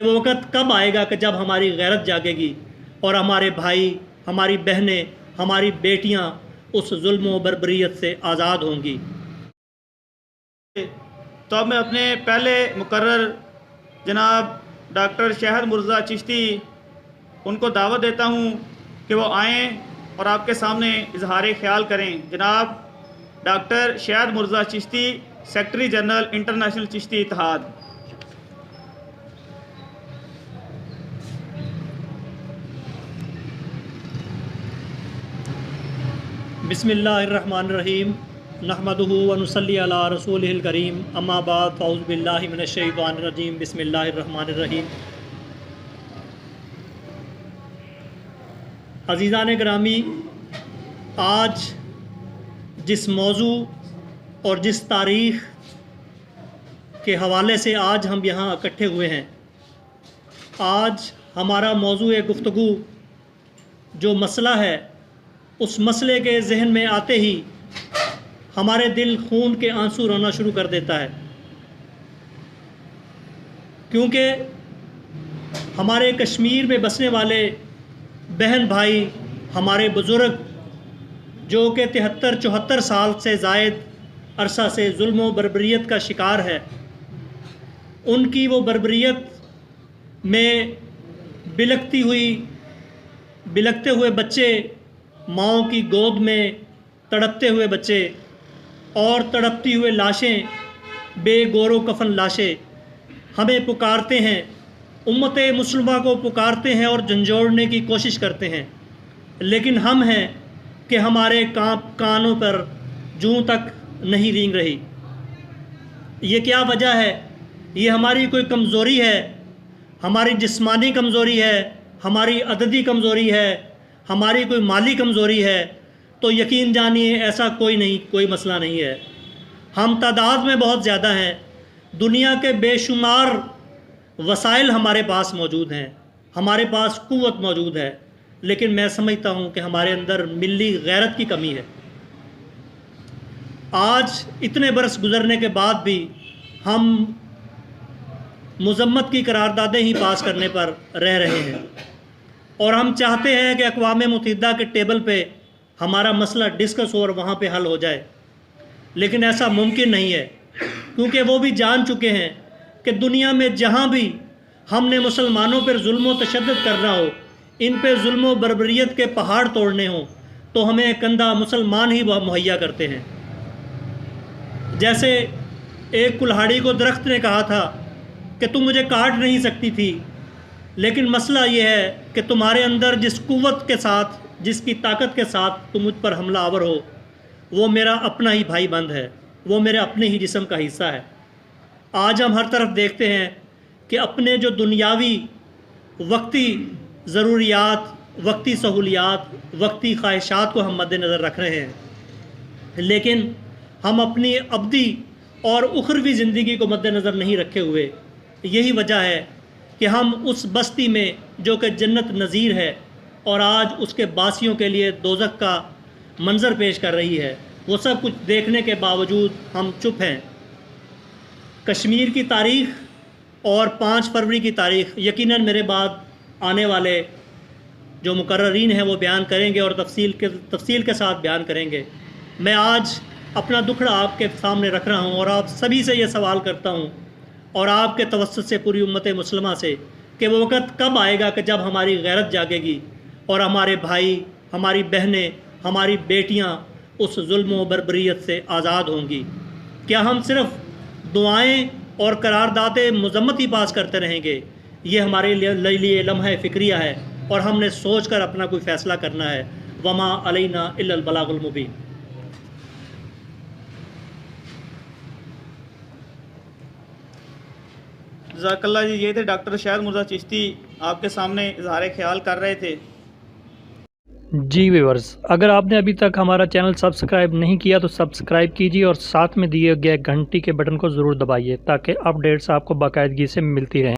وہ وقت کب آئے گا کہ جب ہماری غیرت جاگے گی اور ہمارے بھائی، ہماری بہنیں، ہماری بیٹیاں اس ظلم و بربریت سے آزاد ہوں گی۔ تو اب میں اپنے پہلے مقرر جناب ڈاکٹر شہد مرزا چشتی ان کو دعوت دیتا ہوں کہ وہ آئیں اور آپ کے سامنے اظہار خیال کریں۔ جناب ڈاکٹر شہد Mirza Chishti, secretary general international Chishti اتحاد۔ بسم اللہ الرحمن الرحیم، نحمدہ ونصلی علی رسولہ الکریم، اما بعد، فاعوذ باللہ من الشیطان الرجیم، بسم اللہ الرحمن الرحیم۔ عزیزان گرامی، آج جس موضوع اور جس تاریخ کے حوالے سے آج ہم یہاں اکٹھے ہوئے ہیں، آج ہمارا موضوع گفتگو جو مسئلہ ہے، اس مسئلے کے ذہن میں آتے ہی ہمارے دل خون کے آنسو رونا شروع کر دیتا ہے، کیونکہ ہمارے کشمیر میں بسنے والے بہن بھائی، ہمارے بزرگ جو کہ 73-74 سال سے زائد عرصہ سے ظلم و بربریت کا شکار ہے، ان کی وہ بربریت میں بلکتے ہوئے بچے، ماؤں کی گود میں تڑپتے ہوئے بچے اور تڑپتی ہوئے لاشیں، بے گور و کفن لاشیں ہمیں پکارتے ہیں، امت مسلمہ کو پکارتے ہیں اور جھنجھوڑنے کی کوشش کرتے ہیں، لیکن ہم ہیں کہ ہمارے کانوں پر جوں تک نہیں رینگ رہی۔ یہ کیا وجہ ہے؟ یہ ہماری کوئی کمزوری ہے، ہماری جسمانی کمزوری ہے، ہماری عددی کمزوری ہے، ہماری کوئی مالی کمزوری ہے؟ تو یقین جانیے ایسا کوئی مسئلہ نہیں ہے۔ ہم تعداد میں بہت زیادہ ہیں، دنیا کے بے شمار وسائل ہمارے پاس موجود ہیں، ہمارے پاس قوت موجود ہے، لیکن میں سمجھتا ہوں کہ ہمارے اندر ملی غیرت کی کمی ہے۔ آج اتنے برس گزرنے کے بعد بھی ہم مذمت کی قراردادیں ہی پاس کرنے پر رہ رہے ہیں، اور ہم چاہتے ہیں کہ اقوام متحدہ کے ٹیبل پہ ہمارا مسئلہ ڈسکس ہو اور وہاں پہ حل ہو جائے، لیکن ایسا ممکن نہیں ہے، کیونکہ وہ بھی جان چکے ہیں کہ دنیا میں جہاں بھی ہم نے مسلمانوں پر ظلم و تشدد کرنا ہو، ان پہ ظلم و بربریت کے پہاڑ توڑنے ہوں، تو ہمیں کندھا مسلمان ہی مہیا کرتے ہیں۔ جیسے ایک کلہاڑی کو درخت نے کہا تھا کہ تم مجھے کاٹ نہیں سکتی تھی، لیکن مسئلہ یہ ہے کہ تمہارے اندر جس قوت کے ساتھ، جس کی طاقت کے ساتھ تم مجھ پر حملہ آور ہو، وہ میرا اپنا ہی بھائی بند ہے، وہ میرے اپنے ہی جسم کا حصہ ہے۔ آج ہم ہر طرف دیکھتے ہیں کہ اپنے جو دنیاوی وقتی ضروریات، وقتی سہولیات، وقتی خواہشات کو ہم مد نظر رکھ رہے ہیں، لیکن ہم اپنی ابدی اور اخروی زندگی کو مد نظر نہیں رکھے ہوئے۔ یہی وجہ ہے کہ ہم اس بستی میں جو کہ جنت نظیر ہے اور آج اس کے باسیوں کے لیے دوزخ کا منظر پیش کر رہی ہے، وہ سب کچھ دیکھنے کے باوجود ہم چپ ہیں۔ کشمیر کی تاریخ اور 5 فروری کی تاریخ یقیناً میرے بعد آنے والے جو مقررین ہیں وہ بیان کریں گے اور تفصیل کے ساتھ بیان کریں گے۔ میں آج اپنا دکھڑا آپ کے سامنے رکھ رہا ہوں اور آپ سبھی سے یہ سوال کرتا ہوں، اور آپ کے توسط سے پوری امت مسلمہ سے، کہ وہ وقت کب آئے گا کہ جب ہماری غیرت جاگے گی اور ہمارے بھائی، ہماری بہنیں، ہماری بیٹیاں اس ظلم و بربریت سے آزاد ہوں گی؟ کیا ہم صرف دعائیں اور قرارداد مذمت ہی پاس کرتے رہیں گے؟ یہ ہمارے لیے لمحہ فکریہ ہے، اور ہم نے سوچ کر اپنا کوئی فیصلہ کرنا ہے۔ وما علینا الا البلاغ المبین۔ جزاک اللہ جی، یہ تھے ڈاکٹر شہد مرزا چشتی، آپ کے سامنے اظہار خیال کر رہے تھے۔ جی ویورز، اگر آپ نے ابھی تک ہمارا چینل سبسکرائب نہیں کیا تو سبسکرائب کیجیے اور ساتھ میں دیے گئے گھنٹی کے بٹن کو ضرور دبائیے تاکہ اپڈیٹس آپ کو باقاعدگی سے ملتی رہیں۔